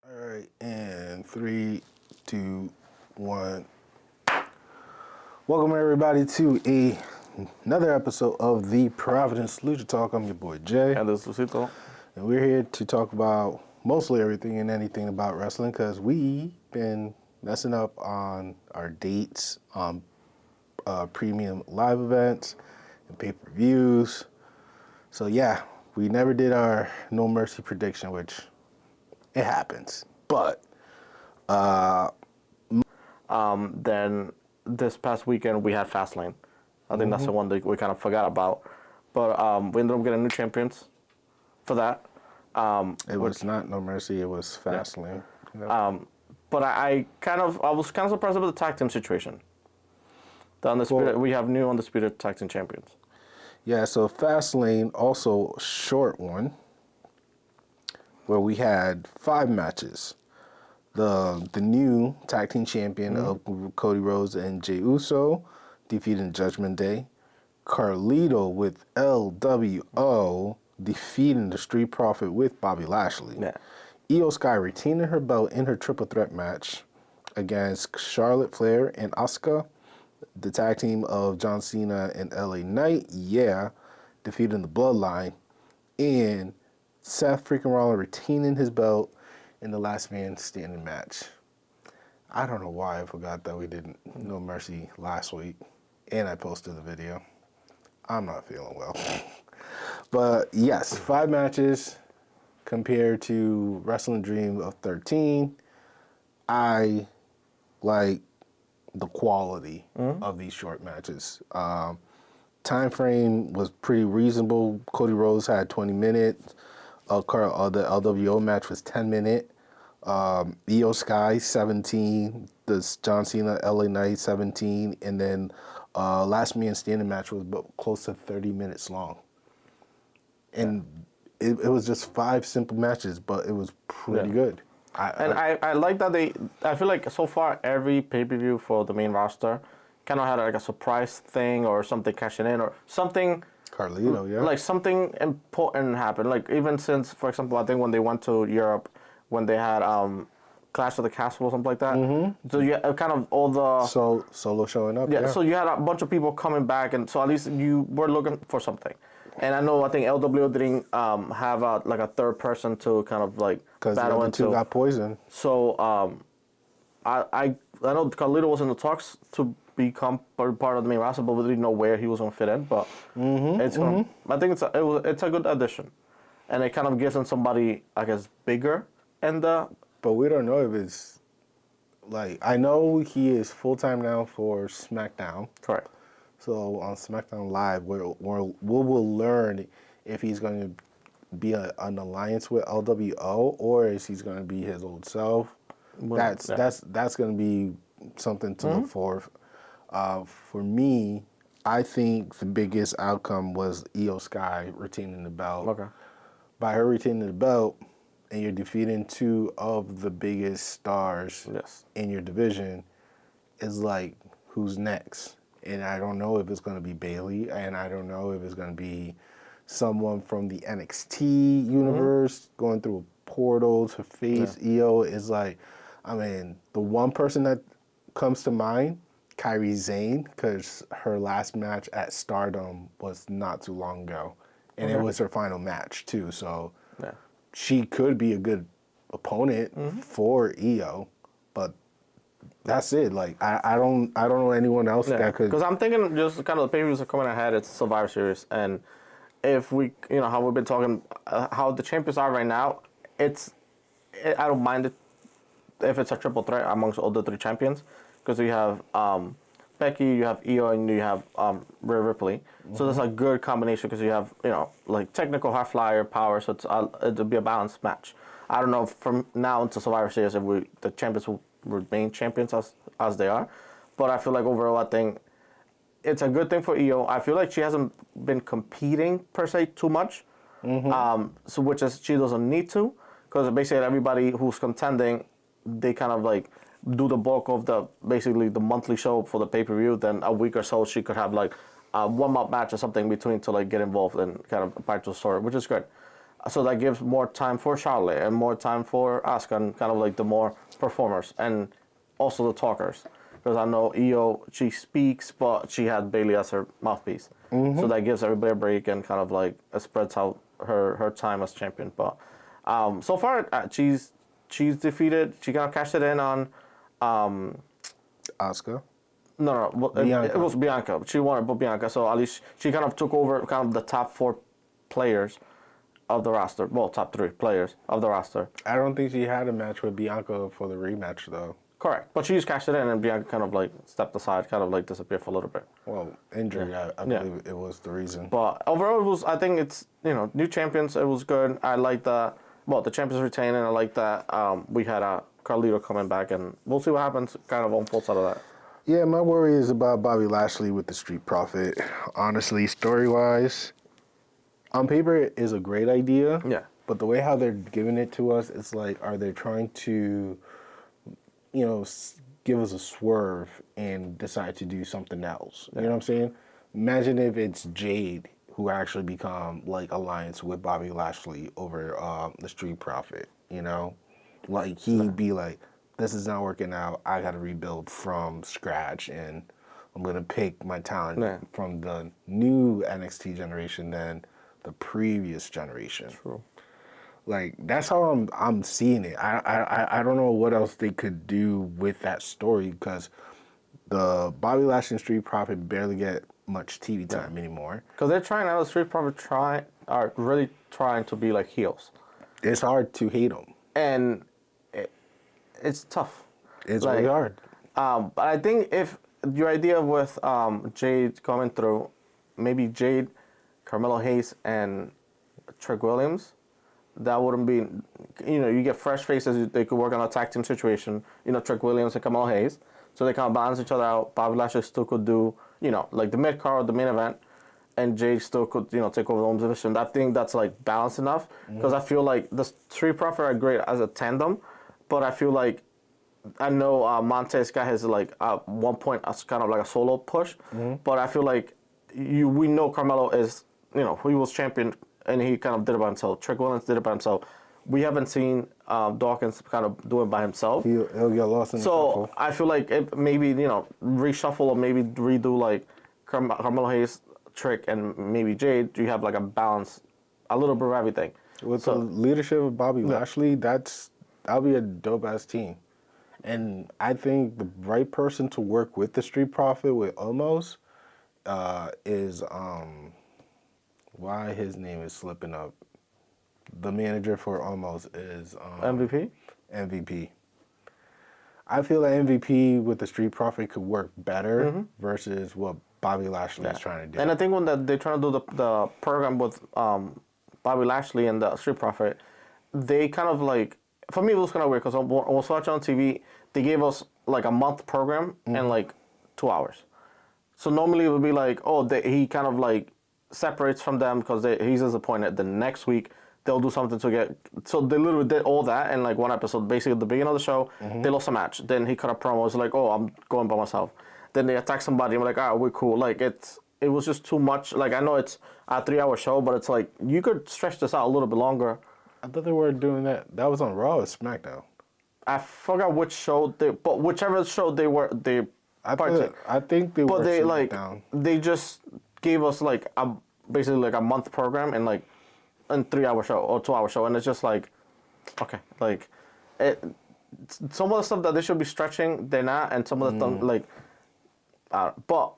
All right, and 3, 2, 1. Welcome everybody to another episode of the Providence Lucha Talk. I'm your boy Jay, And this is Lucito. and we're here to talk about mostly everything and anything about wrestling because we've been messing up on our dates on premium live events and pay-per-views. So yeah, we never did our No Mercy prediction, which it happens, but. Then this past weekend we had Fastlane. I think that's the one that we kind of forgot about. But we ended up getting new champions for that. It was not No Mercy, it was Fastlane. Yeah. But I was kind of surprised about the tag team situation. The undisputed, we have new undisputed tag team champions. Yeah, so Fastlane, also a short one, where we had 5 matches. The new tag team champion of Cody Rhodes and Jey Uso defeating Judgment Day. Carlito with LWO defeating the Street Profit with Bobby Lashley. Yeah. Io Sky retaining her belt in her triple threat match against Charlotte Flair and Asuka. The tag team of John Cena and LA Knight, defeating the Bloodline. And Seth freaking Rollins retaining his belt in the last man standing match. I don't know why I forgot that we did No Mercy last week, and I posted the video. I'm not feeling well. But yes, 5 matches compared to Wrestling Dream of 13. I like the quality of these short matches. Time frame was pretty reasonable. Cody Rhodes had 20 minutes. The LWO match was 10 minutes. Io Sky 17. The John Cena LA Knight 17, and then last man standing match was close to 30 minutes long. And it was just 5 simple matches, but it was pretty good. I like that I feel like so far every pay-per-view for the main roster kind of had like a surprise thing or something cashing in or something. Carlito, yeah. Like something important happened. Like even since, for example, I think when they went to Europe, when they had Clash of the Castle or something like that. Mm-hmm. So you kind of all the Solo showing up. Yeah. So you had a bunch of people coming back, and so at least you were looking for something. And I think LWO didn't have a third person to kind of like because the other 2 got poisoned. So I know Carlito was in the talks to become part of the main roster, but we didn't know where he was going to fit in. But I think it's a good addition, and it kind of gives him somebody I guess bigger and But we don't know if it's like I know he is full time now for SmackDown. Correct. So on SmackDown Live, we will learn if he's going to be an alliance with LWO or if he's going to be his old self. That's going to be something to look for. For me, I think the biggest outcome was Io Sky retaining the belt. Okay. By her retaining the belt, and you're defeating 2 of the biggest stars in your division, is like, who's next? And I don't know if it's going to be Bayley, and I don't know if it's going to be someone from the NXT universe going through a portal to face Io. Is like, I mean, the one person that comes to mind, Kairi Sane, because her last match at Stardom was not too long ago, and it was her final match too. So she could be a good opponent for Io, but that's it. Like I don't know anyone else that could. Because I'm thinking just kind of the pay-per-views are coming ahead. It's Survivor Series, and if we, how we've been talking, how the champions are right now, I don't mind it if it's a triple threat amongst all the 3 champions, because you have Becky, you have Io, and you have Rhea Ripley. So that's a good combination because you have like technical high flyer power. So it'll be a balanced match. I don't know if from now until Survivor Series if the champions will remain champions as they are, but I feel like overall I think it's a good thing for Io. I feel like she hasn't been competing per se too much, so which is she doesn't need to, because basically everybody who's contending, they kind of like do the bulk of basically the monthly show for the pay-per-view. Then a week or so she could have like a warm-up match or something in between to like get involved and kind of part to the story, which is good. So that gives more time for Charlotte and more time for Asuka and kind of like the more performers and also the talkers. Because I know Io, she speaks, but she had Bailey as her mouthpiece. So that gives everybody a break and kind of like it spreads out her time as champion. But so far, she's defeated. She kind of cashed it in on. Asuka. No, no, it was Bianca. She won it, but Bianca. So at least she kind of took over kind of the top 4 players of the roster. Well, top 3 players of the roster. I don't think she had a match with Bianca for the rematch, though. Correct. But she just cashed it in, and Bianca kind of like stepped aside, kind of like disappeared for a little bit. Well, injury, I believe it was the reason. But overall, it was, I think it's, new champions. It was good. I like that. Well, the champions retaining. I like that. We had Carlito coming back, and we'll see what happens kind of unfolds out of that. Yeah, my worry is about Bobby Lashley with the Street Profit. Honestly, story-wise, on paper, it is a great idea. Yeah. But the way how they're giving it to us, it's like, are they trying to, give us a swerve and decide to do something else? You know what I'm saying? Imagine if it's Jade who actually become like alliance with Bobby Lashley over the Street Profit. Like he'd be like, this is not working out. I got to rebuild from scratch, and I'm gonna pick my talent from the new NXT generation than the previous generation. True. Like that's how I'm seeing it. I don't know what else they could do with that story because the Bobby Lashley and Street Profit barely get much TV time anymore. Because they're trying out the Street Profit are really trying to be like heels. It's hard to hate them. And it's tough. It's really hard. But I think if your idea with Jade coming through, maybe Jade, Carmelo Hayes, and Trick Williams, that wouldn't be, you get fresh faces. They could work on a tag team situation. Trick Williams and Carmelo Hayes, so they kind of balance each other out. Bobby Lashley still could do, like the mid card, the main event, and Jade still could, take over the home division. I think that's like balanced enough because I feel like the Street Profit are great as a tandem, but I feel like I know Montez got his like at one point as kind of like a solo push, but I feel like we know Carmelo is he was champion and he kind of did it by himself. Trick Williams did it by himself. We haven't seen Dawkins kind of do it by himself. He'll get lost in the shuffle. So I feel like it maybe reshuffle or maybe redo like Carmelo Hayes, Trick, and maybe Jade. You have like a balance, a little bit of everything. With the leadership of Bobby Lashley, that'll be a dope ass team. And I think the right person to work with the Street Profit with Omos is why his name is slipping up. The manager for Omos is MVP. MVP. I feel that MVP with the Street Profit could work better versus what Bobby Lashley is trying to do. And I think when they're trying to do the program with Bobby Lashley and the Street Profit, they kind of like, for me it was kind of weird because I was watching on TV, they gave us like a month program and like 2 hours. So normally it would be like, he kind of like separates from them because he's disappointed. The next week they'll do something to get. So they literally did all that in like one episode. Basically, at the beginning of the show, they lost a match. Then he cut a promo. It's like, I'm going by myself. Then they attack somebody. I'm like, we're cool. Like it was just too much. Like I know it's a 3-hour show, but it's like you could stretch this out a little bit longer. I thought they were doing that. That was on Raw or SmackDown. I forgot which show but whichever show they I think they were. But they SmackDown. they just gave us like basically like a month program and like a 3-hour show or 2-hour show, and it's just like, okay, like some of the stuff that they should be stretching, they're not, and some of the stuff like, but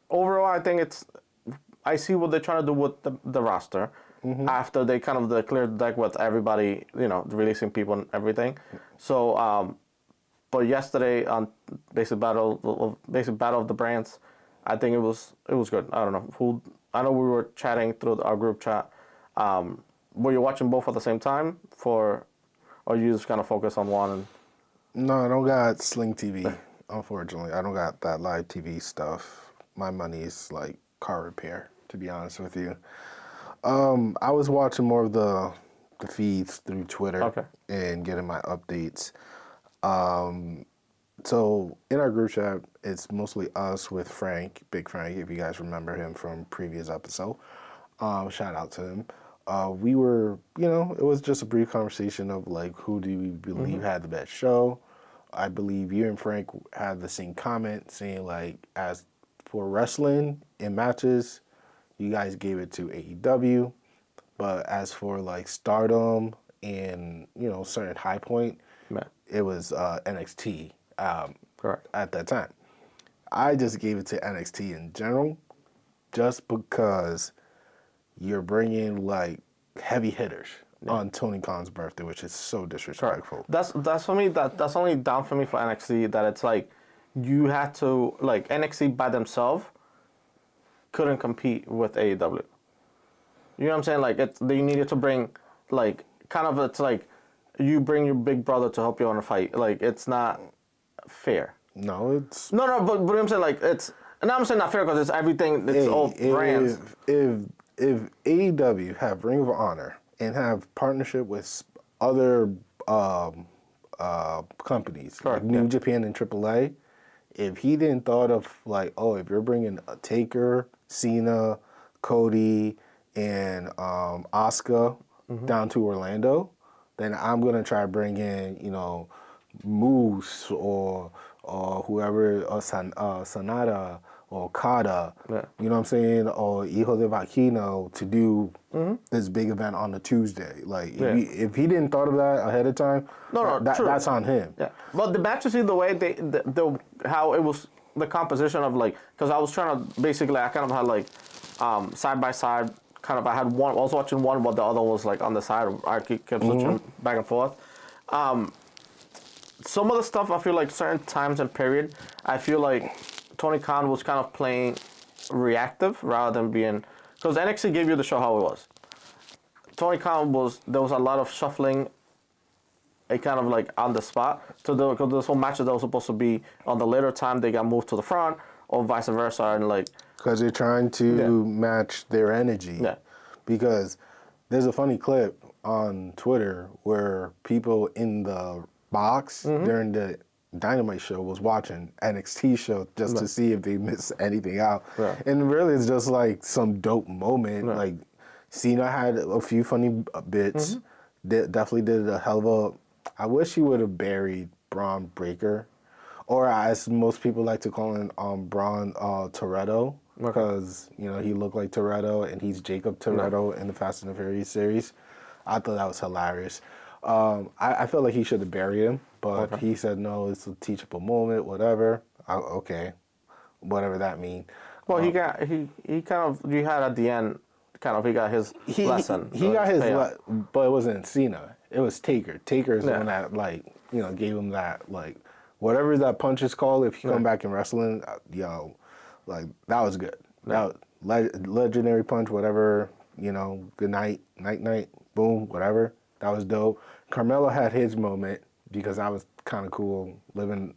overall, I think I see what they're trying to do with the roster after they kind of cleared the deck with everybody, releasing people and everything. So, but yesterday on basic battle of the brands, I think it was good. I don't know I know we were chatting through our group chat. Were you watching both at the same time or you just kind of focus on one? No, I don't got Sling TV. Unfortunately, I don't got that live TV stuff. My money is like car repair, to be honest with you. I was watching more of the feeds through Twitter and getting my updates. So in our group chat, it's mostly us with Frank, Big Frank, if you guys remember him from previous episode. Shout out to him. we were, it was just a brief conversation of like, who do we believe had the best show? I believe you and Frank had the same comment saying like, as for wrestling and matches, you guys gave it to AEW, but as for like stardom and certain high point, it was NXT Correct. at that time. I just gave it to NXT in general, just because you're bringing like heavy hitters on Tony Khan's birthday, which is so disrespectful. That's for me. That's only down for me for NXT. That it's like you had to like NXT by themselves couldn't compete with AEW. You know what I'm saying? Like they needed to bring like it's like you bring your big brother to help you on a fight. Like it's not fair. No, it's No, but I'm saying like it's. And I'm saying not fair because it's everything. It's all brands. If AEW have Ring of Honor and have partnership with other companies like New Japan and AAA, if he didn't thought of like, if you're bringing a Taker, Cena, Cody, and Asuka down to Orlando, then I'm gonna try to bring in Moose or whoever, Sanada or Okada, you know what I'm saying, or Hijo de Vaquino to do this big event on a Tuesday. Like, if he didn't thought of that ahead of time, that's on him. Yeah, but the matches, the way how it was, the composition of like, because I was trying to, basically, I kind of had like side by side, kind of, I had one, I was watching one, but the other was like on the side, I kept switching back and forth. Some of the stuff, I feel like certain times and period, I feel like Tony Khan was kind of playing reactive rather than being, because NXT gave you the show how it was. Tony Khan there was a lot of shuffling, it kind of like on the spot. So because those whole matches that were supposed to be on the later time, they got moved to the front or vice versa, and like. Because they're trying to match their energy. Yeah. Because there's a funny clip on Twitter where people in the box during the Dynamite show was watching NXT show just to see if they missed anything out. Right. And really it's just like some dope moment. Right. Like Cena had a few funny bits. Definitely did a hell of a... I wish he would have buried Braun Breaker. Or as most people like to call him, Braun Toretto. Because, he looked like Toretto and he's Jacob Toretto in the Fast and the Furious series. I thought that was hilarious. I felt like he should have buried him, but he said, no, it's a teachable moment, whatever. Okay, whatever that means. Well, he kind of, you had at the end, he got his lesson. He got his but it wasn't Cena. It was Taker. Taker is the one that, gave him that, whatever that punch is called, if you come back in wrestling, that was good. That was legendary punch, whatever, good night, night, boom, whatever. That was dope. Carmelo had his moment because that was kind of cool, living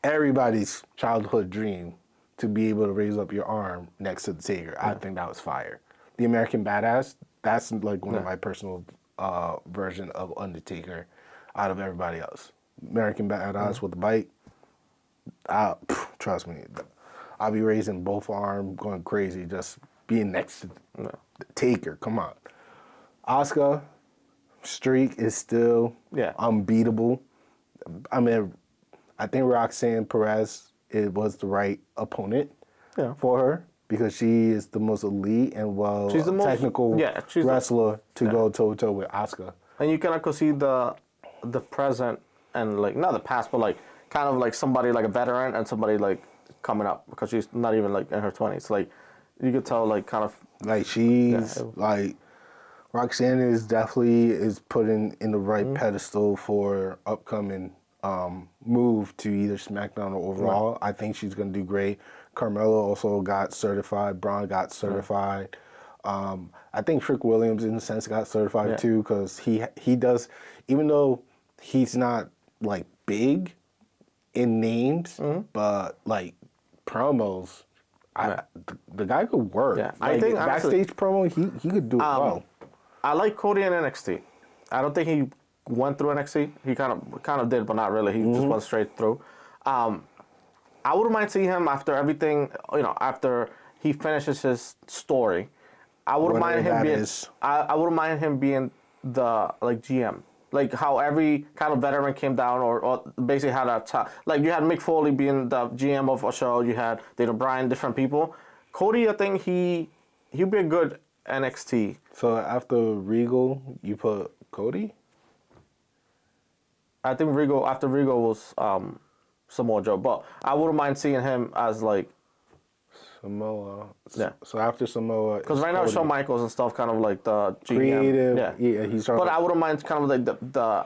everybody's childhood dream to be able to raise up your arm next to the Taker. I think that was fire. The American Badass, that's like one of my personal version of Undertaker out of everybody else. American Badass with the bite, trust me, I'll be raising both arms, going crazy, just being next to the Taker. Come on. Asuka streak is still unbeatable. I mean, I think Roxanne Perez was the right opponent for her because she is the most elite and technical wrestler to go toe-to-toe with Asuka. And you kind of see the present and like, not the past, but like kind of like somebody like a veteran and somebody like coming up because she's not even like in her 20s. Like you could tell like kind of. Like she's like. Roxanne is definitely put in the right pedestal for upcoming move to either SmackDown or Raw. I think she's going to do great. Carmelo also got certified. Braun got certified. I think Trick Williams, in a sense, got certified too because he does, even though he's not like big in names, but like promos, the guy could work. Yeah. Like, I think backstage promo, he could do it well. I like Cody in NXT. I don't think he went through NXT. He kind of did, but not really. He just went straight through. I wouldn't mind seeing him after everything, after he finishes his story, I wouldn't mind him that being. is. I wouldn't mind him being the GM. Like how every kind of veteran came down, or basically had a top. Like you had Mick Foley being the GM of a show. You had Daniel Bryan, different people. Cody, I think he'd be a good NXT. So after Regal, you put Cody? I think after Regal was Samoa Joe, but I wouldn't mind seeing him as like Samoa. Yeah. So after Samoa, because right now Cody. Shawn Michaels and stuff kind of like the GM. Creative. Yeah, he's but I wouldn't mind kind of like the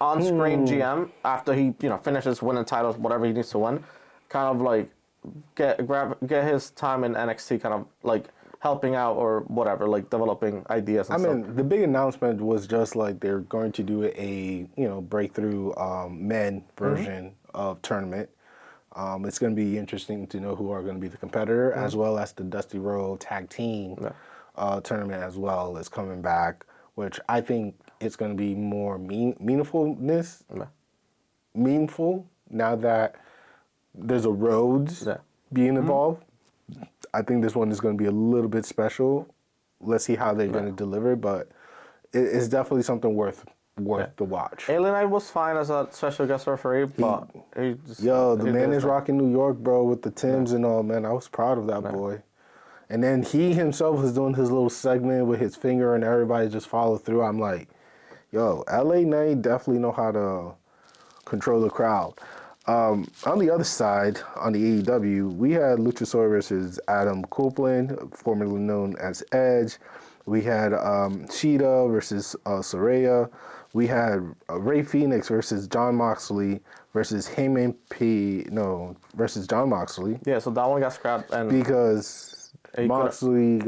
on-screen GM after he finishes winning titles, whatever he needs to win, kind of like get his time in NXT, kind of like helping out or whatever, like developing ideas and stuff. The big announcement was just like they're going to do a breakthrough men version of tournament. It's going to be interesting to know who are going to be the competitor, as well as the Dusty Road Tag Team tournament as well is coming back, which I think it's going to be more meaningful now that there's a Rhodes being involved. I think this one is going to be a little bit special. Let's see how they're going to deliver, but it's definitely something worth the watch. Alien Knight was fine as a special guest referee, but he just... Yo, the man is rocking New York, bro, with the Timbs and all, man. I was proud of that boy. And then he himself was doing his little segment with his finger and everybody just followed through. I'm like, yo, LA Knight definitely know how to control the crowd. On the other side, on the AEW, we had Luchasaurus versus Adam Copeland, formerly known as Edge. We had Shida versus Saraya. We had Ray Phoenix versus Jon Moxley versus versus Jon Moxley. Yeah, so that one got scrapped and because Moxley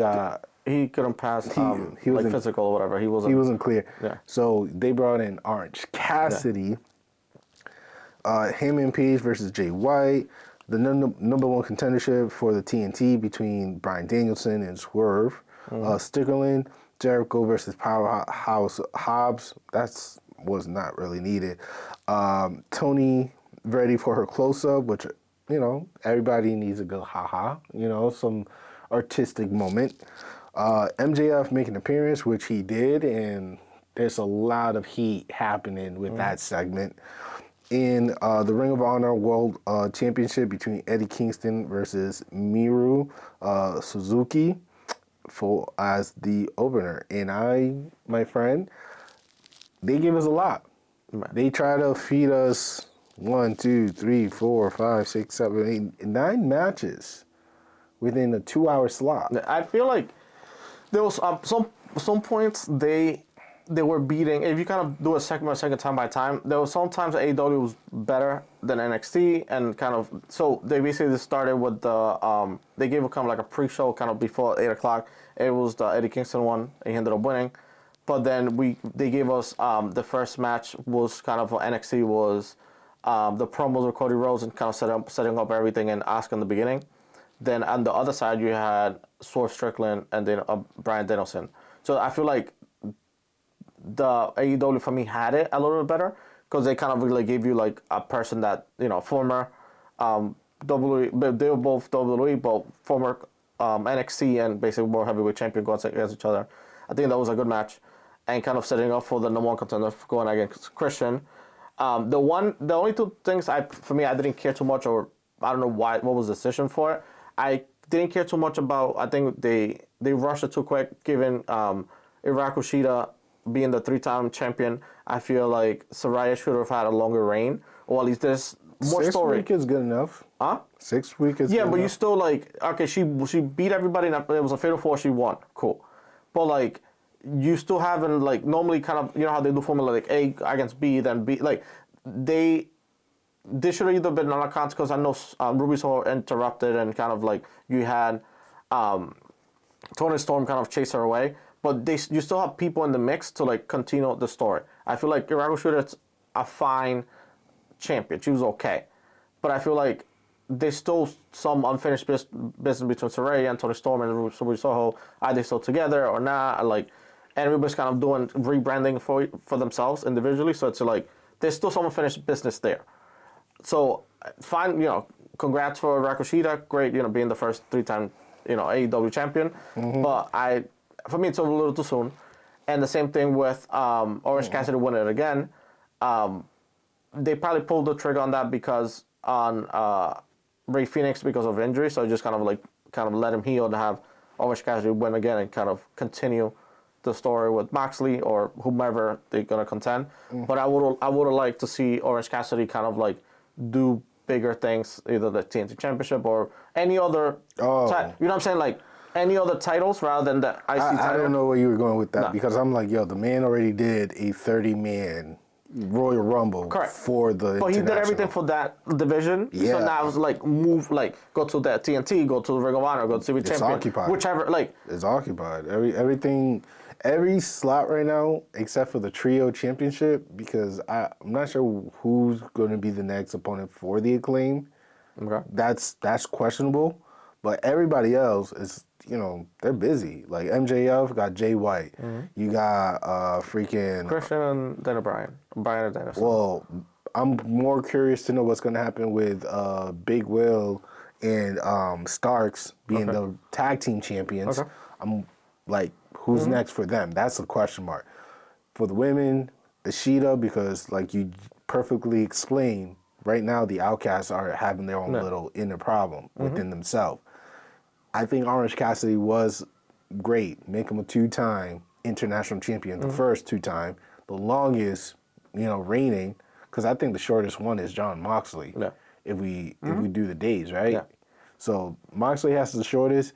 he couldn't pass he like physical or whatever. He wasn't clear. Yeah. So they brought in Orange Cassidy. Heyman Page versus Jay White. The number one contendership for the TNT between Bryan Danielson and Swerve. Stickerland. Jericho versus Powerhouse Hobbs. That was not really needed. Tony ready for her close-up, which, everybody needs a good ha-ha. Some artistic moment. MJF making an appearance, which he did, and there's a lot of heat happening with that segment. In the Ring of Honor World Championship between Eddie Kingston versus Miru Suzuki as the opener. And my friend, they gave us a lot. They try to feed us 1, 2, 3, 4, 5, 6, 7, 8, 9 matches within a 2-hour slot. I feel like there was some points they were beating. If you kind of do a second time by time, there was sometimes AEW was better than NXT, and kind of so they basically started with the they gave it kind of like a pre-show kind of before 8 o'clock. It was the Eddie Kingston one. He ended up winning, but then they gave us the first match was kind of for NXT was the promos with Cody Rhodes and kind of setting up everything and Asuka in the beginning. Then on the other side you had Swerve Strickland and then Bryan Danielson. So I feel like the AEW for me had it a little bit better because they kind of really gave you like a person that former WWE, they were both WWE, but former NXT and basically World Heavyweight Champion going against each other. I think that was a good match and kind of setting up for the number one contender going against Christian. The only two things I didn't care too much, or I don't know what was the decision for it. I didn't care too much about. I think they rushed it too quick, given Hirako Shida being the 3-time champion. I feel like Saraya should have had a longer reign, or at least there's more 6 story. 6 week is good enough. Huh? 6 week is yeah, good but enough. you still like okay. She beat everybody. And it was a fatal 4. She won. Cool, but like you still haven't like normally kind of how they do formula like A against B, then B like they should have either been on accounts because I know Ruby Soho interrupted and kind of like you had Tony Storm kind of chase her away, but you still have people in the mix to like continue the story. I feel like Hirako Shida's a fine champion. She was okay, but I feel like there's still some unfinished business between Saraya and Tony Storm and Ruby Soho. Are they still together or not? Like, and everybody's kind of doing rebranding for themselves individually. So it's like there's still some unfinished business there. So fine, congrats for Hirako Shida. Great, being the first 3-time, AEW champion. Mm-hmm. But for me, it's a little too soon. And the same thing with Orange Cassidy winning it again. They probably pulled the trigger on that because on Rey Fenix because of injury. So just kind of let him heal to have Orange Cassidy win again and kind of continue the story with Moxley or whomever they're gonna contend. But I would have liked to see Orange Cassidy kind of like do bigger things, either the TNT Championship or any other. You know what I'm saying? Like any other titles rather than the IC title. I don't know where you were going with that because I'm like, yo, the man already did a 30-man Royal Rumble for the. But he did everything for that division. Yeah. So now it's like go to that TNT, go to Ring of Honor, go to CB Champion. Occupied. Whichever, It's occupied. Every slot right now, except for the Trio Championship, because I'm not sure who's going to be the next opponent for the Acclaim. Okay. That's questionable, but everybody else is, they're busy. Like MJF got Jay White. You got freaking Christian and then Brian and Dennis. Well, I'm more curious to know what's going to happen with Big Will and Starks being the tag team champions. Okay. I'm like, who's next for them? That's a question mark. For the women, Ishida, because like you perfectly explained, right now the Outcasts are having their own little inner problem within themselves. I think Orange Cassidy was great. Make him a 2-time international champion, the first 2-time, the longest, reigning, because I think the shortest one is John Moxley. Yeah. If we do the days, right? Yeah. So Moxley has the shortest.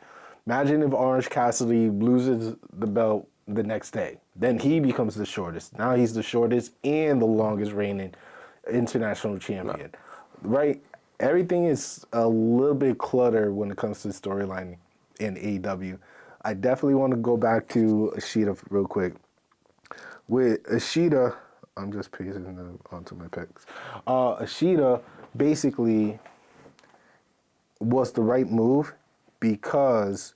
Imagine if Orange Cassidy loses the belt the next day. Then he becomes the shortest. Now he's the shortest and the longest reigning international champion. Right? Everything is a little bit cluttered when it comes to storyline in AEW. I definitely want to go back to Ishida real quick. With Ishida, I'm just pasting them onto my picks. Ishida basically was the right move because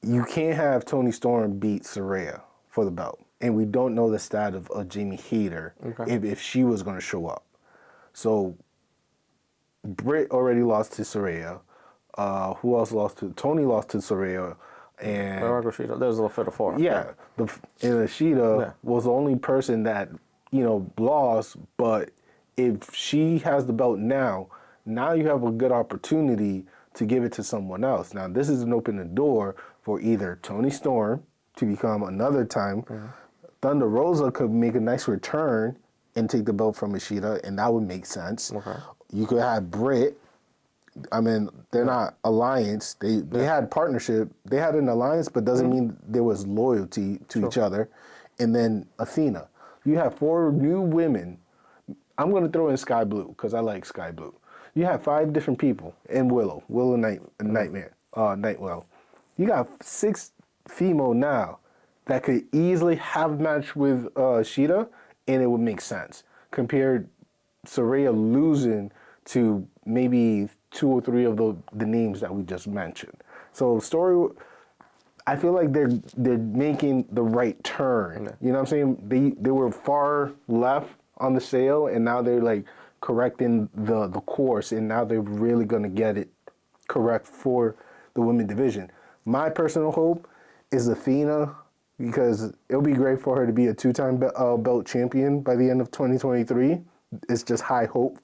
you can't have Toni Storm beat Saraya for the belt. And we don't know the stat of Jamie Hayter if she was going to show up. So Britt already lost to Saraya. Who else lost to? Tony lost to Saraya. And Ishida. There's a fit of 4. Yeah. And Ishida was the only person that, lost. But if she has the belt now you have a good opportunity to give it to someone else. Now, this is an open door for either Toni Storm to become another time. Thunder Rosa could make a nice return and take the belt from Ishida, and that would make sense. Okay. You could have Britt. I mean, they're not alliance. They had partnership. They had an alliance, but doesn't mean there was loyalty to each other. And then Athena. You have 4 new women. I'm going to throw in Sky Blue because I like Sky Blue. You have 5 different people and Willow Nightwell. You got 6 female now that could easily have a match with Ishida, and it would make sense. Compared Saraya losing to maybe 2 or 3 of the names that we just mentioned. So story, I feel like they're making the right turn. You know what I'm saying? They were far left on the sale, and now they're like correcting the course, and now they're really going to get it correct for the women division. My personal hope is Athena, because it'll be great for her to be a 2-time belt champion by the end of 2023. It's just high hope.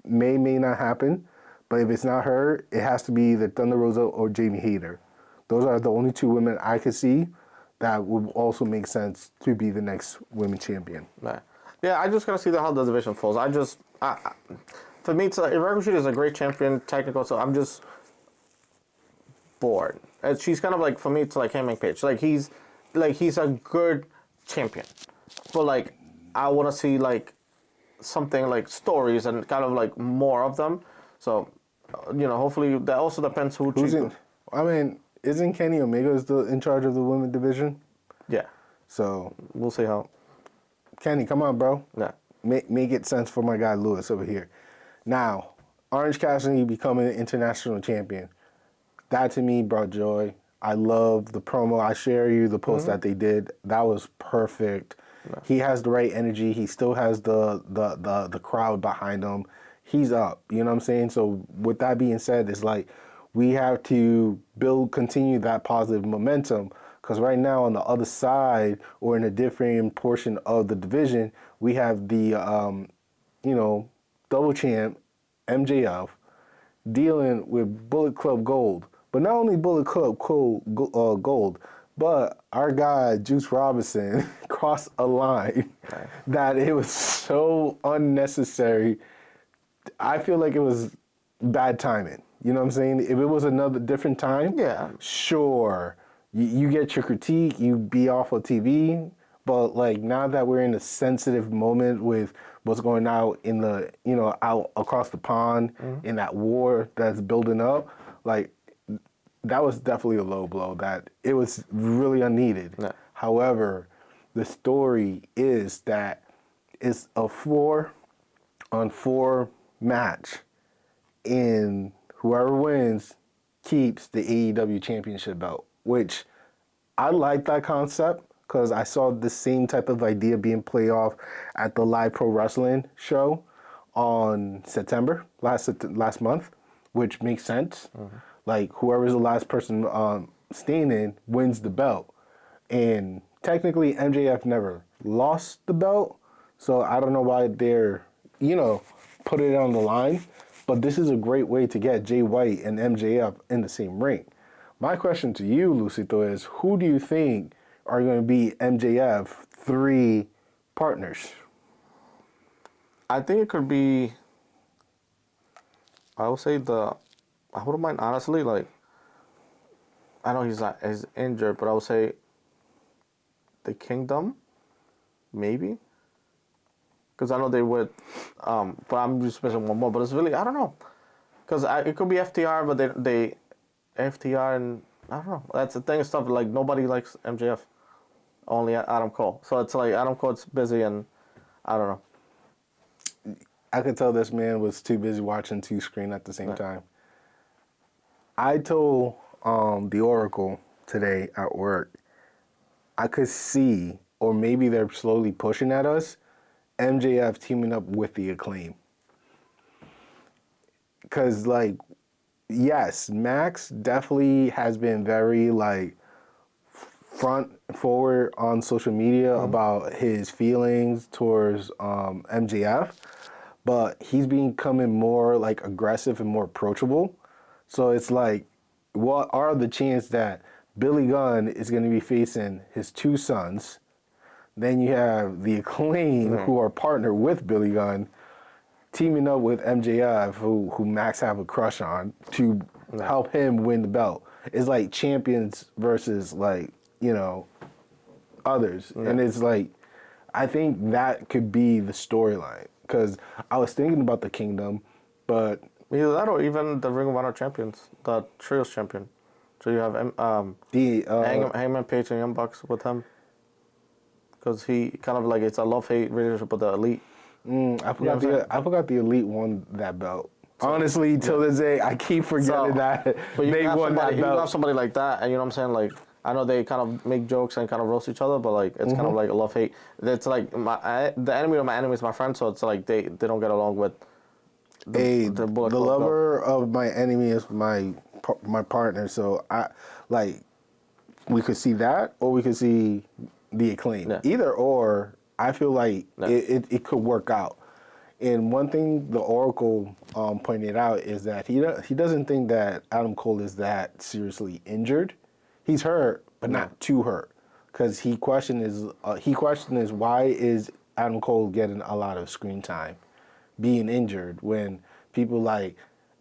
May not happen, but if it's not her, it has to be either Thunder Rosa or Jamie Hayter. Those are the only 2 women I could see that would also make sense to be the next women champion. Yeah, I just gotta see how the division falls. For me, Ricochet is a great champion, technical. So I'm just bored. She's kind of like, for me, it's like Hangman Page. He's a good champion, but I want to see something like stories and kind of like more of them. So, hopefully that also depends who chooses. I mean, isn't Kenny Omega in charge of the women division? Yeah. So we'll see how. Kenny, come on, bro. Yeah. Make it sense for my guy Lewis over here. Now, Orange Cassidy becoming an international champion. That to me brought joy. I love the promo. I share you the post that they did. That was perfect. Yeah. He has the right energy. He still has the crowd behind him. He's up. You know what I'm saying? So with that being said, it's like we have to continue that positive momentum Because right now on the other side or in a different portion of the division, we have the, double champ MJF dealing with Bullet Club Gold. But not only Bullet Club Gold, but our guy Juice Robinson crossed a line that it was so unnecessary. I feel like it was bad timing. You know what I'm saying? If it was another different time, Yeah. sure, you get your critique, you be off of TV. But like now that we're in a sensitive moment with what's going out in the, out across the pond in that war that's building up, like that was definitely a low blow. That it was really unneeded. Yeah. However, the story is that it's a 4-on-4 match, and whoever wins keeps the AEW championship belt, which I like that concept because I saw the same type of idea being played off at the Live Pro Wrestling show on September last month, which makes sense. Like whoever's the last person standing wins the belt, and technically MJF never lost the belt, so I don't know why they're put it on the line. But this is a great way to get Jay White and MJF in the same ring. My question to you, Lucito, is who do you think are going to be MJF 3 partners? I think it could be. I would say I wouldn't mind honestly. Like, I know he's injured, but I would say the Kingdom, maybe. Because I know they would, but I'm just missing one more. But it's really I don't know, because it could be FTR, but they FTR and I don't know. That's the thing. Stuff like nobody likes MJF, only Adam Cole. So it's like Adam Cole's busy and I don't know. I could tell this man was too busy watching 2 screens at the same time. I told the Oracle today at work, I could see, or maybe they're slowly pushing at us, MJF teaming up with the Acclaim. Because, like, yes, Max definitely has been very, like, front forward on social media about his feelings towards MJF, but he's becoming more, like, aggressive and more approachable. So it's like, what are the chances that Billy Gunn is going to be facing his 2 sons? Then you have the Acclaim, who are partnered with Billy Gunn, teaming up with MJF, who Max have a crush on, to help him win the belt. It's like champions versus, like, others. And it's like, I think that could be the storyline. Because I was thinking about the Kingdom, but... Either that or even the Ring of Honor champions, the Trios champion. So you have Hangman Page and Young Bucks with him. Because he kind of like, it's a love-hate relationship with the Elite. I forgot the Elite won that belt. Honestly, till this day, I keep forgetting that they won that belt. You have somebody like that, and you know what I'm saying? Like, I know they kind of make jokes and kind of roast each other, but like it's kind of like a love-hate. It's like the enemy of my enemy is my friend, so it's like they don't get along with the lover of my enemy is my partner. So we could see that, or we could see the Acclaim. Yeah. Either or, I feel like it could work out. And one thing the Oracle pointed out is that he doesn't think that Adam Cole is that seriously injured. He's hurt, but not too hurt. Because he questioned is why is Adam Cole getting a lot of screen time, being injured, when people like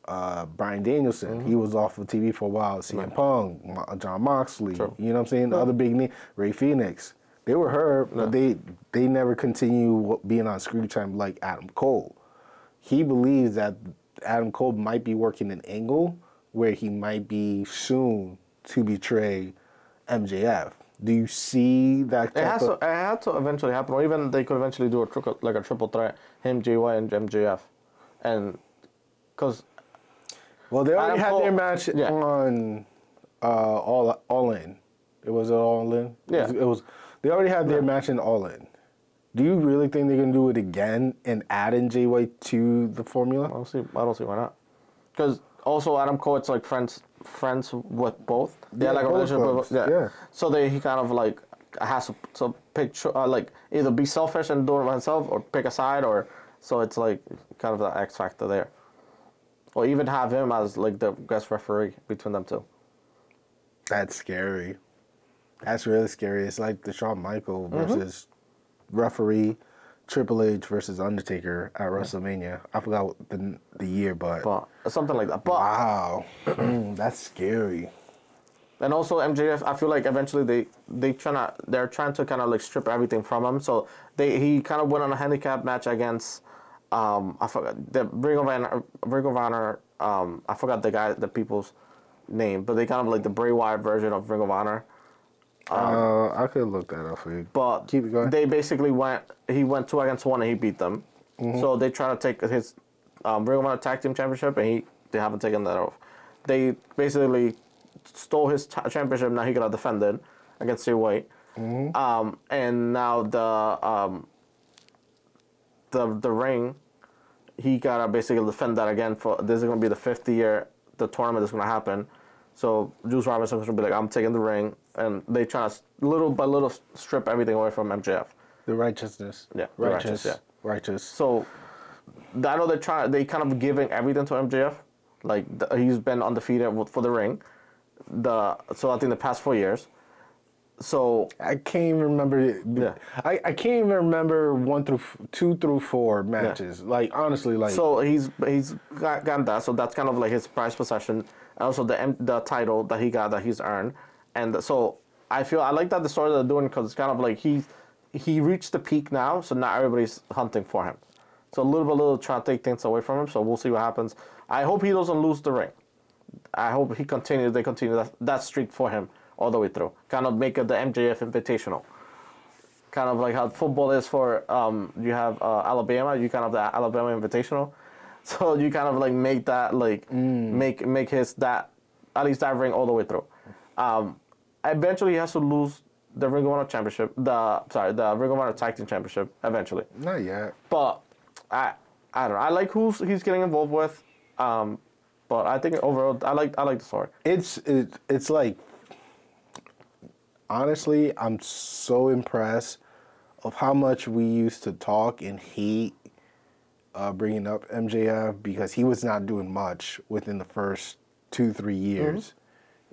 Bryan Danielson, he was off of TV for a while, CM Punk, John Moxley, you know what I'm saying? The other big name, Ray Phoenix. They were hurt, but they never continue being on screen time like Adam Cole. He believes that Adam Cole might be working an angle where he might be soon to betray MJF. Do you see that? It had to eventually happen, or even they could eventually do a triple threat, him, JY, and MJF, and because. Well, they already had their match on All In. It was All In. Yeah. It was. They already had their match in All In. Do you really think they're gonna do it again and add in Jay White to the formula? I don't see why not. Because also Adam Cole, it's like friends friends with both. Yeah, Like a both relationship clubs, with yeah. So he kind of like has to pick like either be selfish and do it by himself or pick a side or so it's like kind of the X factor there. Or even have him as like the guest referee between them two. That's scary. That's really scary. It's like the Shawn Michael versus referee, Triple H versus Undertaker at WrestleMania. I forgot what the year, but But something like that. But wow, that's scary. and also MJF, I feel like eventually they're trying to kind of like strip everything from him. So he kind of went on a handicap match against I forgot the Ring of Honor. I forgot the people's name, but they kind of like the Bray Wyatt version of Ring of Honor. I could look that up for you. But Keep it going. they basically he went 2 against 1 and he beat them. So they try to take his Ring of Honor Tag Team Championship and they haven't taken that off. They basically stole his championship. Now he got to defend it against Jay White. And now the ring, he gotta basically defend that again. For this is gonna be the 5th year the tournament is gonna happen. So Juice Robinson's gonna be like, I'm taking the ring, and they try to little by little strip everything away from MJF. The righteousness. Yeah, the righteous. righteous, Righteous. So I know they kind of giving everything to MJF. Like he's been undefeated for the ring. So I think the past 4 years. So I can't even remember it. Yeah. I can't even remember 2 through 4 matches. Like honestly, like so he's got that. So that's kind of like his prized possession, and also the title that he got that he's earned. And so I like that the story they're doing because it's kind of like he reached the peak now. So now everybody's hunting for him. So little by little trying to take things away from him. So we'll see what happens. I hope he doesn't lose the ring. I hope they continue that streak for him all the way through. Kind of make it the MJF Invitational. Kind of like how football is for you have Alabama, you kind of the Alabama Invitational. So you kind of like make that like make his that at least that ring all the way through. Eventually he has to lose the Ring of Honor Championship, the Ring of Honor Tag Team Championship eventually. not yet. But I don't know. I like who he's getting involved with. But I think overall I like the story. It's like honestly, I'm so impressed of how much we used to talk and hate bringing up MJF because he was not doing much within the first 2-3 years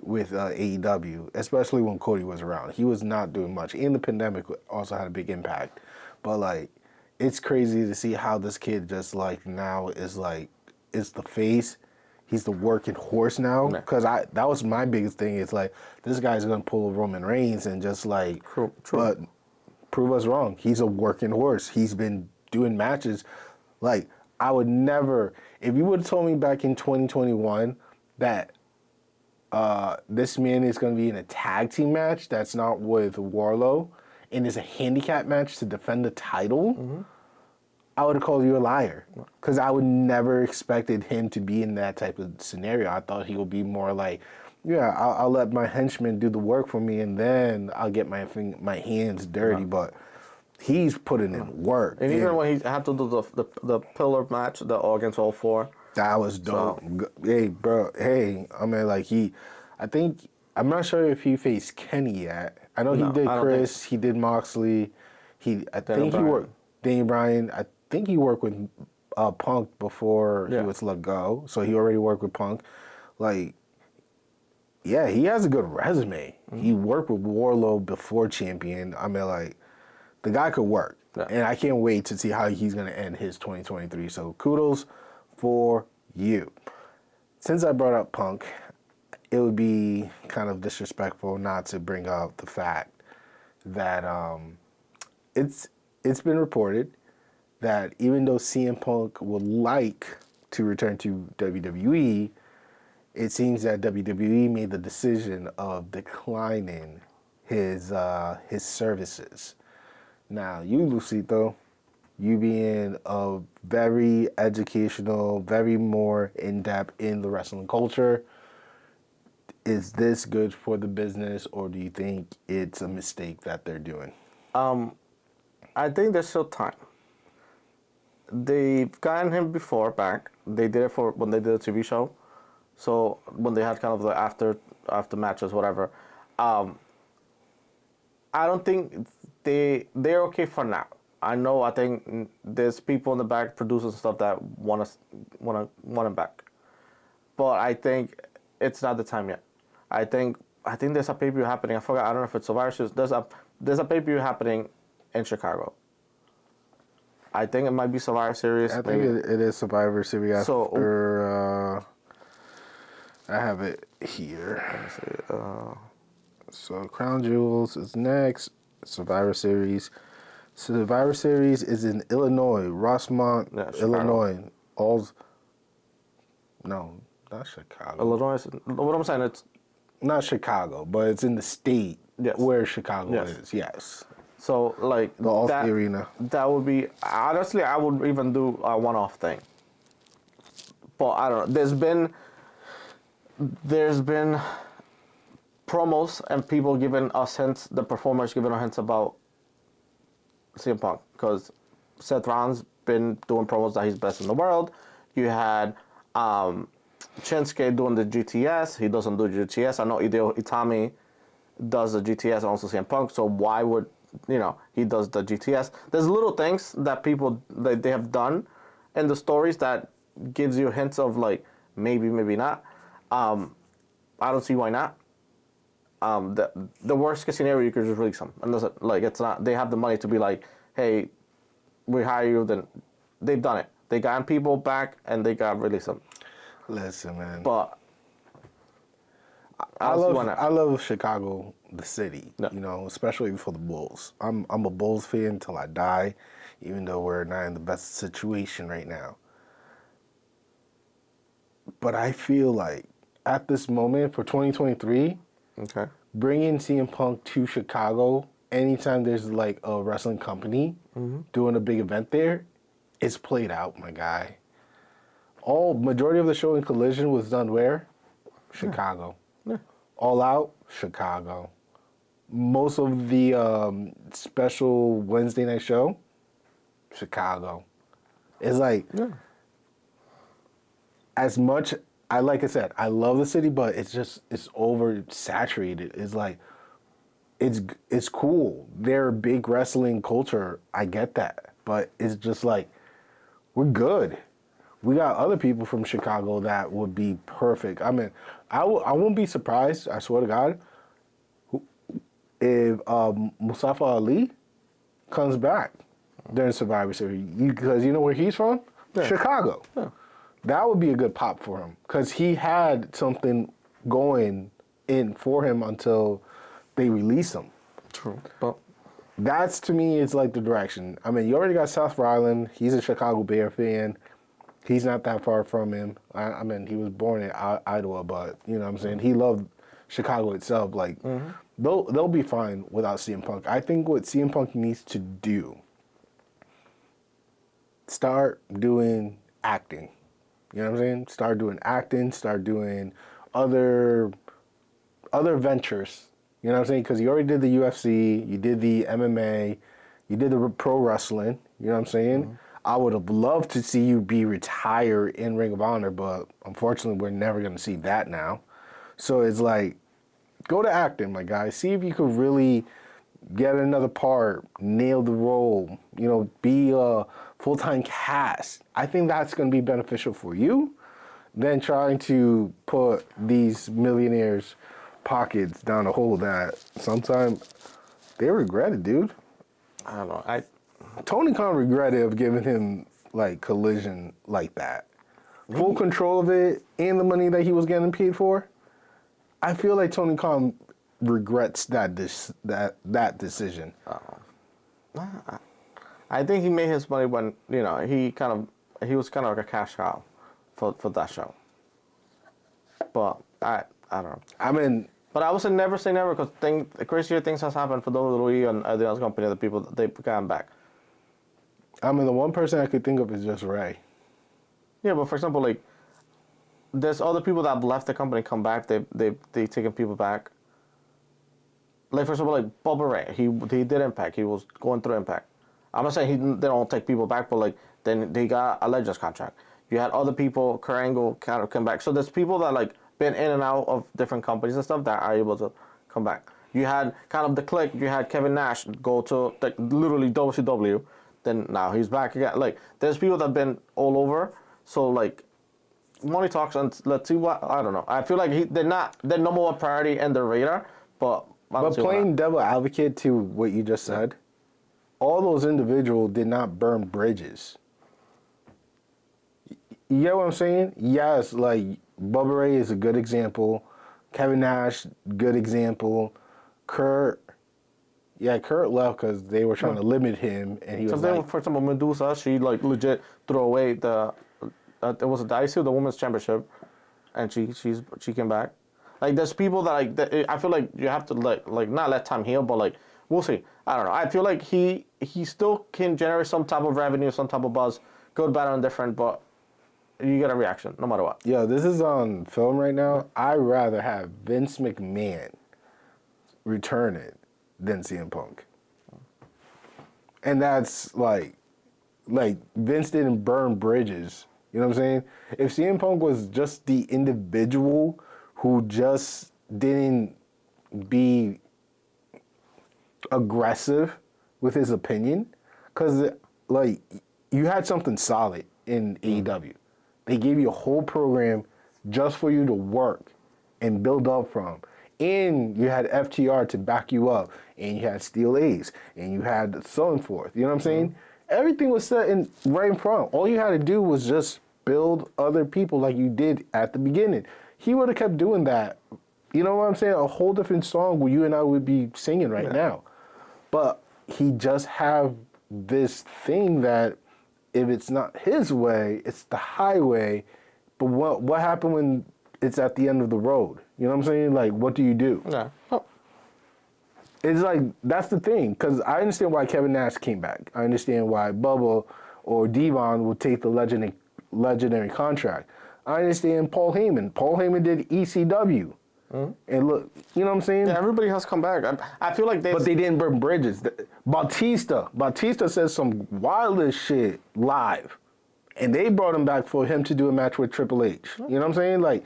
with AEW, especially when Cody was around. He was not doing much. And the pandemic also had a big impact. But like, it's crazy to see how this kid just like now is the face. He's the working horse now. Because that was my biggest thing. It's like, this guy's going to pull a Roman Reigns and just like, True. But prove us wrong. He's a working horse. He's been doing matches. Like, I would never, if you would have told me back in 2021 that this man is going to be in a tag team match that's not with Warlow and is a handicap match to defend the title, I would have called you a liar. Because I would never expected him to be in that type of scenario. I thought he would be more like, yeah, I'll let my henchmen do the work for me and then I'll get my hands dirty. But he's putting in work. And even when he had to do the pillar match, against all 4. That was dope. Hey, bro. Hey, I mean, like I'm not sure if he faced Kenny yet. I know he did Chris. He did Moxley. I think he worked Danny Bryan. I think he worked with Punk before he was let go. So he already worked with Punk. Like, yeah, he has a good resume. He worked with Warlow before champion. I mean, like, the guy could work. Yeah. And I can't wait to see how he's going to end his 2023. So kudos for you. Since I brought up Punk, it would be kind of disrespectful not to bring up the fact that it's been reported that even though CM Punk would like to return to WWE, it seems that WWE made the decision of declining his services. Now, you, Lucito, you being a very educational, very more in-depth in the wrestling culture, is this good for the business, or do you think it's a mistake that they're doing? I think there's still time. They've gotten him before back. They did it when they did a TV show. So when they had kind of the after matches, whatever, I don't think they're okay for now. I think there's people in the back producing stuff that want him back, but I think it's not the time yet. I think there's a pay per view happening. I forgot. I don't know if it's Survivor Series. There's a pay per view happening in Chicago. I think it might be Survivor Series. I think it is Survivor Series So, after. I have it here. let me see. So Crown Jewels is next. Survivor Series. Survivor Series is in Illinois, Rossmont, Yeah, Chicago. Illinois. No, not Chicago. Illinois. What I'm saying, it's Not Chicago, but it's in the state Yes. where Chicago Yes. is. Yes. so like The Allstate Arena. That would be honestly, I would even do a one-off thing. But I don't know. There's been promos and people giving us hints. The performers giving us hints about CM Punk because Seth Rollins been doing promos that he's best in the world. You had Shinsuke doing the GTS. He doesn't do GTS. I know Hideo Itami does the GTS and also CM Punk. So why would he does the GTS? There's little things that people that they have done in the stories that gives you hints of like maybe not. I don't see why not. The worst case scenario you could just release them, and it's not. They have the money to be like, hey, we hire you. Then they've done it. They got people back and they got release them. Listen, man. But I love Chicago, the city. Yeah. Especially for the Bulls. I'm a Bulls fan until I die, even though we're not in the best situation right now. But I feel like at this moment for 2023, Okay. bringing CM Punk to Chicago anytime there's like a wrestling company doing a big event there, it's played out, my guy. Majority of the show in Collision was done where? Chicago. Yeah. All Out, Chicago. Most of the special Wednesday night show, Chicago. It's like, as much, like I said, I love the city, but it's oversaturated. It's like, it's cool. They're a big wrestling culture. I get that. But it's just like, we're good. We got other people from Chicago that would be perfect. I mean, I won't be surprised, I swear to God, if Mustafa Ali comes back during Survivor Series. Because you know where he's from? Yeah. Chicago. Yeah. That would be a good pop for him. Because he had something going in for him until they release him. True. But That's, to me, is like the direction. I mean, you already got Seth Rollins. He's a Chicago Bear fan. He's not that far from him. I mean, he was born in Iowa, but, you know what I'm saying? He loved Chicago itself. Like, they'll be fine without CM Punk. I think what CM Punk needs to do, start doing acting. You know what I'm saying? Start doing acting, start doing other ventures. You know what I'm saying? Because you already did the UFC, you did the MMA, you did the pro wrestling. You know what I'm saying? I would have loved to see you be retired in Ring of Honor, but unfortunately, we're never going to see that now. So it's like, go to acting, my guy. See if you could really get another part, nail the role, be a full-time cast. I think that's going to be beneficial for you than trying to put these millionaires' pockets down a hole that sometimes they regret it, dude. I don't know. Tony Khan regretted of giving him like Collision like that. Full control of it and the money that he was getting paid for. I feel like Tony Khan regrets that decision. I think he made his money when he was kind of like a cash cow for that show. But I don't know. I mean, But I would say never because crazier things has happened for WWE and the other company. The people they got back. the one person I could think of is just Ray. Yeah, but for example, like there's other people that have left the company, come back. They taken people back. Like for example, like Bubba Ray, he did Impact. He was going through Impact. I'm not saying they don't take people back, but like then they got a Legends contract. You had other people, Kurt Angle kind of come back. So there's people that like been in and out of different companies and stuff that are able to come back. You had kind of the click. You had Kevin Nash go to like literally WCW. Then now he's back again. Like there's people that have been all over. So like money talks, and let's see what I don't know. I feel like they're not their number one priority and their radar, but playing devil advocate to what you just said, all those individuals did not burn bridges. You get what I'm saying? Yes, like Bubba Ray is a good example. Kevin Nash, good example. Kurt left because they were trying to limit him, and he was like... For example, Medusa, she like legit threw away the... it was a IC, the women's championship, and she came back. Like there's people that like I feel like you have to like not let time heal, but like we'll see. I don't know. I feel like he still can generate some type of revenue, some type of buzz, good, bad, or indifferent, but you get a reaction no matter what. Yeah, this is on film right now. I'd rather have Vince McMahon return it than CM Punk. And that's like Vince didn't burn bridges. You know what I'm saying? If CM Punk was just the individual who just didn't be aggressive with his opinion, because like you had something solid in AEW. They gave you a whole program just for you to work and build up from. And you had FTR to back you up, and you had Steel Ace, and you had so and forth. You know what I'm saying? Everything was set right in front. All you had to do was just build other people like you did at the beginning. He would have kept doing that. You know what I'm saying? A whole different song where you and I would be singing right now. But he just have this thing that if it's not his way, it's the highway. But what happened when it's at the end of the road? You know what I'm saying? Like, what do you do? Yeah. Oh. It's like, that's the thing. Because I understand why Kevin Nash came back. I understand why Bubba or Devon would take the legendary contract. I understand Paul Heyman. Paul Heyman did ECW. And look, you know what I'm saying? Yeah, everybody has come back. I feel like But they didn't burn bridges. Batista said some wildest shit live. And they brought him back for him to do a match with Triple H. You know what I'm saying? Like,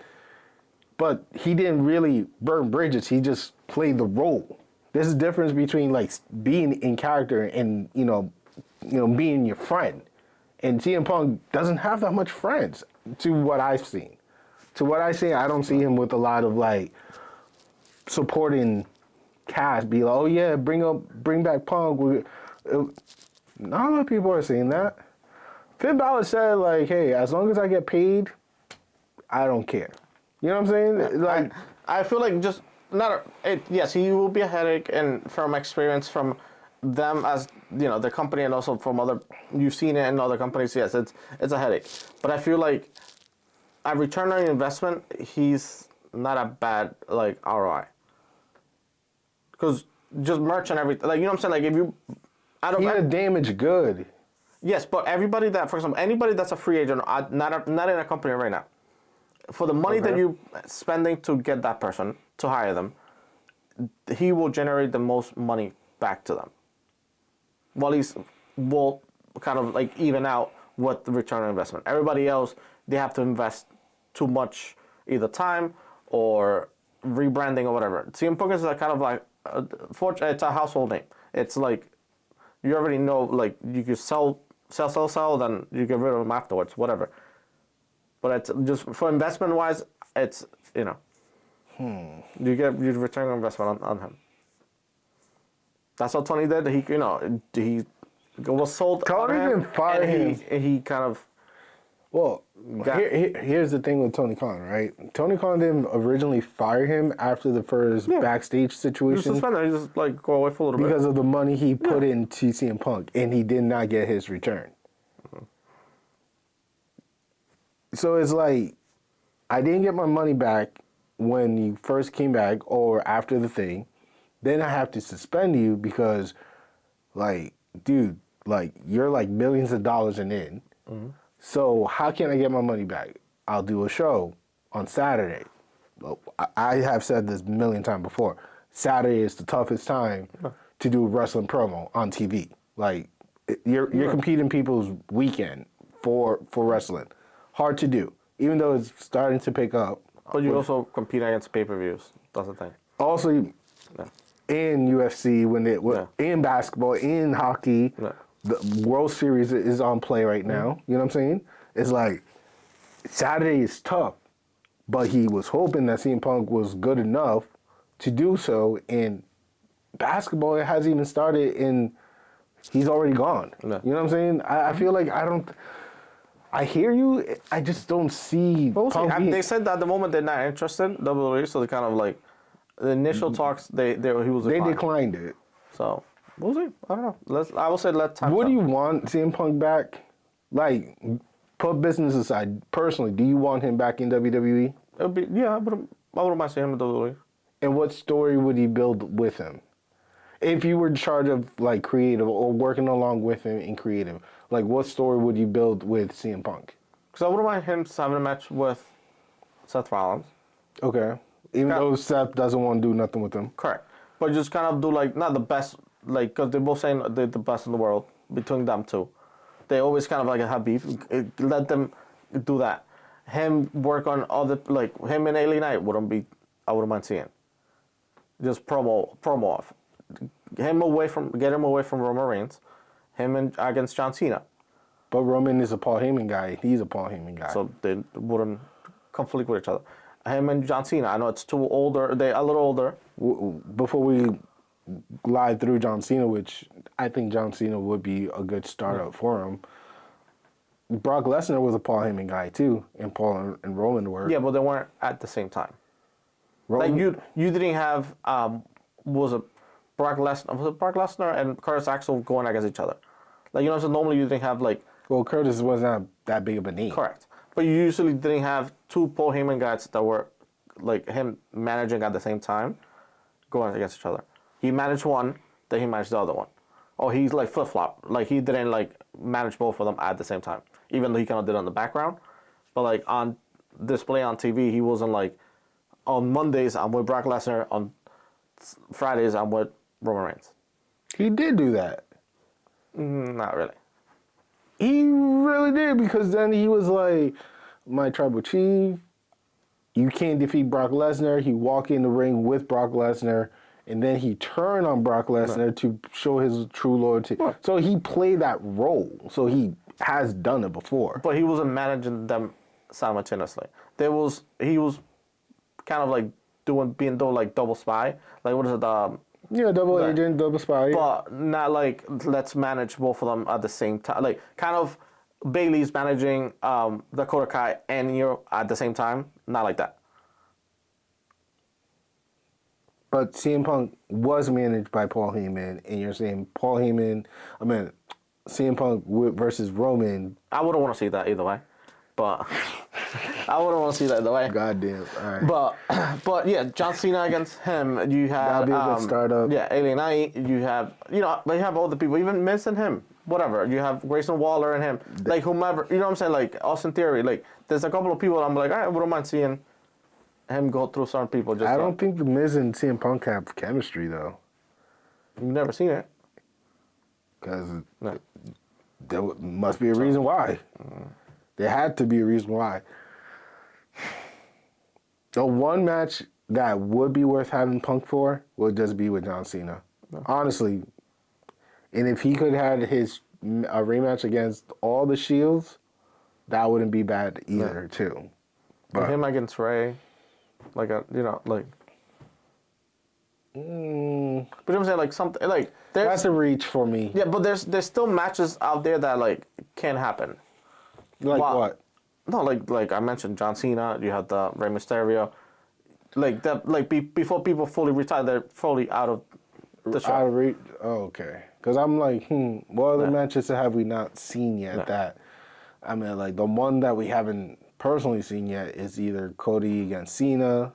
but he didn't really burn bridges. He just played the role. There's a difference between like being in character and, you know, being your friend. And CM Punk doesn't have that much friends to what I've seen. I don't see him with a lot of like supporting cast. Be like, oh yeah, bring back Punk. Not a lot of people are saying that. Finn Balor said like, hey, as long as I get paid, I don't care. You know what I'm saying? Like, I feel like just yes, he will be a headache, and from experience from them as the company, and also from other, you've seen it in other companies. Yes, it's a headache, but I feel like a return on investment, he's not a bad like ROI, because just merch and everything, like, you know what I'm saying, like if you he's a damaged good. Yes, but everybody that, for example, anybody that's a free agent, not in a company right now, for the money that you're spending to get that person, to hire them, he will generate the most money back to them. While will kind of like even out with the return on investment. Everybody else, they have to invest too much, either time or rebranding or whatever. CM Punk is like kind of like, it's a household name. It's like, you already know, like, you can sell, then you get rid of them afterwards, whatever. But it's just, for investment-wise, it's, you return on investment on him. That's what Tony did. He was sold. Tony didn't fire him. He kind of... Well, here's the thing with Tony Khan, right? Tony Khan didn't originally fire him after the first backstage situation. He was suspended. He just like go away for a little bit. Because of the money he put into CM Punk, and he did not get his return. So it's like, I didn't get my money back when you first came back or after the thing. Then I have to suspend you because, like, dude, like, you're like millions of dollars in. So how can I get my money back? I'll do a show on Saturday. I have said this a million times before. Saturday is the toughest time to do a wrestling promo on TV. Like, you're competing people's weekend for wrestling. hard to do, even though it's starting to pick up. But you also compete against pay-per-views. That's the thing. Also, Yeah. in UFC, in basketball, in hockey, Yeah. the World Series is on play right now. You know what I'm saying? It's like Saturday is tough, but he was hoping that CM Punk was good enough to do so. In basketball, it hasn't even started, and he's already gone. Yeah. You know what I'm saying? I feel like I hear you. I just don't see. But we'll see. Punk being, They said that at the moment they're not interested in WWE, so they kind of like the initial talks. He was they declined. declined it. So we'll see. I don't know. I will say let time. What do you want CM Punk back? Like, put business aside. Personally, do you want him back in WWE? It would be I wouldn't mind seeing him in WWE. And what story would he build with him? If you were in charge of like creative or working along with him in creative, like what story would you build with CM Punk? Because I wouldn't mind him having a match with Seth Rollins. Okay. Even though Seth doesn't want to do nothing with him. Correct. But just kind of do like not the best, like because they're both saying they're the best in the world between them two. They always kind of like have beef. Let them do that. Him work on other like him and LA Knight I wouldn't mind seeing. Just promo off. Get him away from Roman Reigns. Him against John Cena. But Roman is a Paul Heyman guy. He's a Paul Heyman guy. So they wouldn't conflict with each other. Him and John Cena. I know it's too older. They're a little older. Before we glide through John Cena, which I think John Cena would be a good startup for him. Brock Lesnar was a Paul Heyman guy too, and Paul and Roman were. Yeah, but they weren't at the same time. Roman, Like you didn't have Brock Lesnar and Curtis Axel going against each other. Like you know, so normally you didn't have like. Well, Curtis wasn't that big of a name. Correct, but you usually didn't have two Paul Heyman guys that were like him managing at the same time, going against each other. He managed one, then he managed the other one. Or he's like flip flop, like he didn't like manage both of them at the same time, even though he kind of did it on the background. But like on display on TV, he wasn't like on Mondays I'm with Brock Lesnar, on Fridays I'm with Roman Reigns. He did do that. Not really. He really did, because then he was like, my tribal chief, you can't defeat Brock Lesnar. He walked in the ring with Brock Lesnar, and then he turned on Brock Lesnar to show his true loyalty. So he played that role. So he has done it before. But he wasn't managing them simultaneously. He was kind of like being like double spy. Like what is it? Double agent, double spy. But not like let's manage both of them at the same time. Like kind of Bailey's managing Dakota Kai and you're at the same time. Not like that. But CM Punk was managed by Paul Heyman, and you're saying CM Punk versus Roman. I wouldn't want to see that either way. But I wouldn't want to see that either way. Goddamn. All right. But yeah, John Cena against him. You have That'd be a good startup. Yeah, LA Knight. You have they have all the people, even Miz and him. Whatever. You have Grayson Waller and him. Like whomever. You know what I'm saying? Like Austin Theory. Like there's a couple of people I'm like, I wouldn't mind seeing him go through certain people. Just I don't think the Miz and CM Punk have chemistry though. You've never seen it. Because there must be a reason why. There had to be a reason why. The one match that would be worth having Punk for would just be with John Cena. No. Honestly. And if he could have a rematch against all the Shields, that wouldn't be bad either, too. But him against Ray, like But you know what I'm saying, like something like that's a reach for me. Yeah, but there's still matches out there that like can happen. Like what? No, like I mentioned, John Cena. You have the Rey Mysterio. Like that, like before people fully retire, they're fully out of the show. Out of reach. Oh, okay. Because I'm like, what other matches have we not seen yet? That like the one that we haven't personally seen yet is either Cody against Cena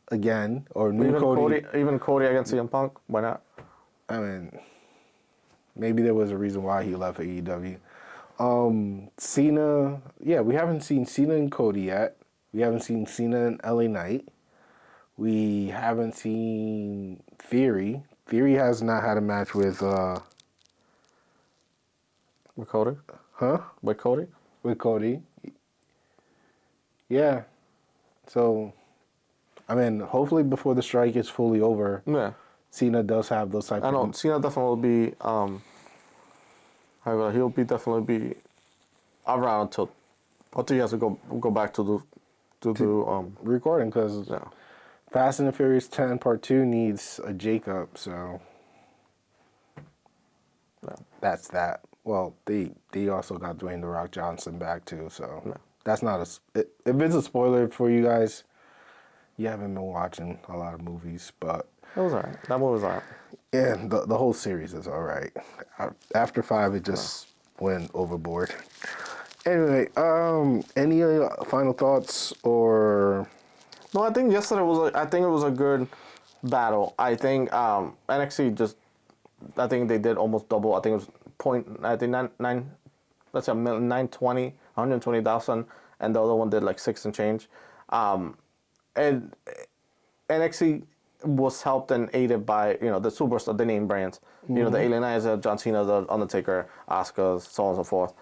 again, or Cody. Even Cody against CM Punk. Why not? I mean, maybe there was a reason why he left AEW. Cena, we haven't seen Cena and Cody yet. We haven't seen Cena and LA Knight. We haven't seen Theory. Theory has not had a match with Cody? Huh? With Cody? With Cody. Yeah. So, I mean, hopefully before the strike is fully over, Yeah. Cena does have those type I know of. Cena definitely will be he'll be definitely be around until he has to go back to do recording because yeah. Fast and the Furious 10 Part 2 needs a Jacob, so Yeah. that's that. Well, they also got Dwayne The Rock Johnson back too, so Yeah. that's not if it's a spoiler for you guys, you haven't been watching a lot of movies, but It was alright. That movie was alright. yeah, the whole series is all right. After 5, it Yeah. just went overboard. Anyway, any final thoughts or No, I think yesterday I think it was a good battle. I think NXT just I think they did almost double. I think it was I think nine let's say 920, 120,000, and the other one did like 6 and change. And NXT was helped and aided by the superstar, the name brands, the Alien Eyes, John Cena, the Undertaker, Asuka, so on and so forth.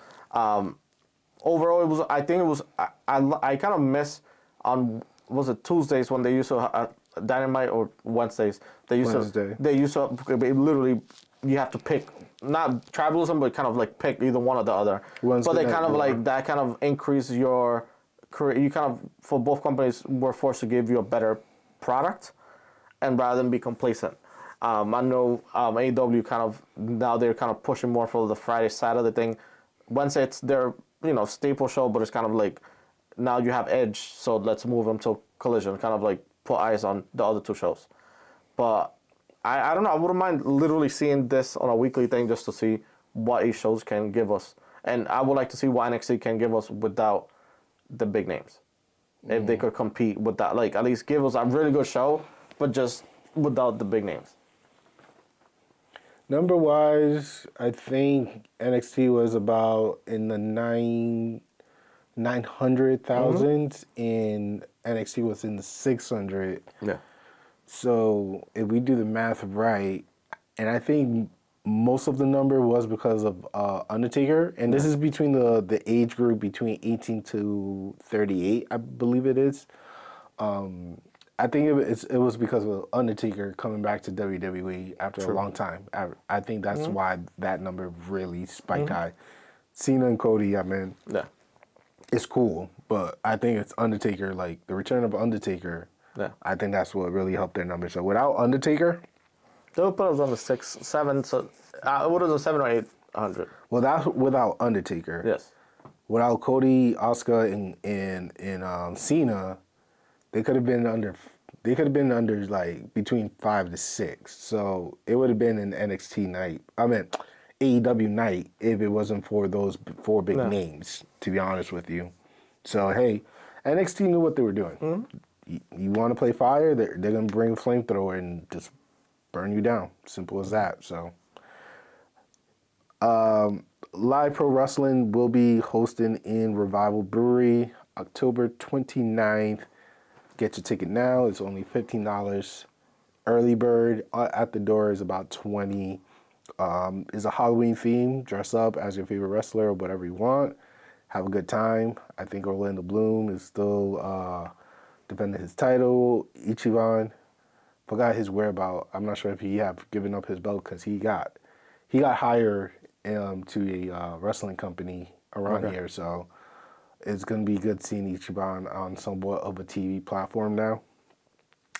Overall, it was. I think it was. I kind of miss on was it Tuesdays when they used to Dynamite or Wednesdays. Wednesday? They used to literally you have to pick not tribalism but kind of like pick either one or the other. Wednesday But they Night kind of Raw. like that kind of increase your career. You kind of for both companies were forced to give you a better product, and rather than be complacent. I know AEW kind of now they're kind of pushing more for the Friday Saturday thing. Wednesday it's their staple show, but it's kind of like now you have Edge, so let's move them to Collision. Kind of like put eyes on the other two shows. But I don't know. I wouldn't mind literally seeing this on a weekly thing just to see what each shows can give us, and I would like to see what NXT can give us without the big names. If they could compete with that, like at least give us a really good show, but just without the big names. Number wise, I think NXT was about in the 900,000, and NXT was in the 600. Yeah. So if we do the math right, and I think most of the number was because of Undertaker, and this is between the age group between 18 to 38, I believe it is. I think it was because of Undertaker coming back to WWE after a long time. I think that's why that number really spiked high. Cena and Cody, I mean, Yeah. it's cool, but I think it's Undertaker, like the return of Undertaker. Yeah. I think that's what really helped their numbers. So without Undertaker, They would put us on the 6, 7. So what is a 7 or 800? without Undertaker, Yes. without Cody, Asuka, and Cena, they could have been under. They could have been under like between 5 to 6. So it would have been an NXT night. I mean, AEW night if it wasn't for those 4 big Yeah. names. To be honest with you, so hey, NXT knew what they were doing. You want to play fire? They're gonna bring a flamethrower and just burn you down. Simple as that. So. Live Pro Wrestling will be hosting in Revival Brewery October 29th. Get your ticket now. It's only $15. Early bird at the door is about $20. It's a Halloween theme. Dress up as your favorite wrestler or whatever you want. Have a good time. I think Orlando Bloom is still defending his title. Ichiban, forgot his whereabouts. I'm not sure if he have given up his belt because he got hired to a wrestling company around here. So it's going to be good seeing Ichiban on somewhat of a TV platform now.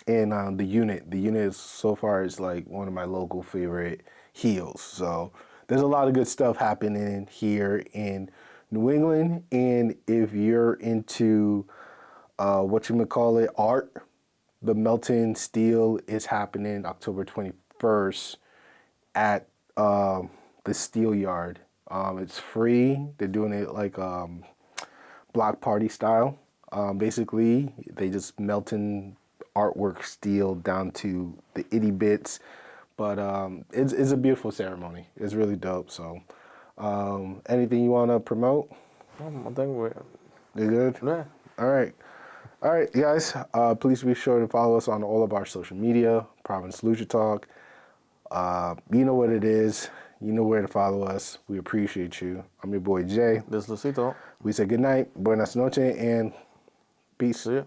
And the unit is so far is like one of my local favorite heels. So there's a lot of good stuff happening here in New England. And if you're into art, the Melton Steel is happening October 21st at the Steel Yard. It's free. They're doing it like block party style. Basically, they just melting artwork steel down to the itty bits. But it's a beautiful ceremony. It's really dope. So anything you want to promote? I think we're You good? yeah. All right. All right, guys. Please be sure to follow us on all of our social media, Providence Lucha Talk. You know what it is. You know where to follow us. We appreciate you. I'm your boy Jay. This is Lucito. We say good night, buenas noches, and Peace. See ya.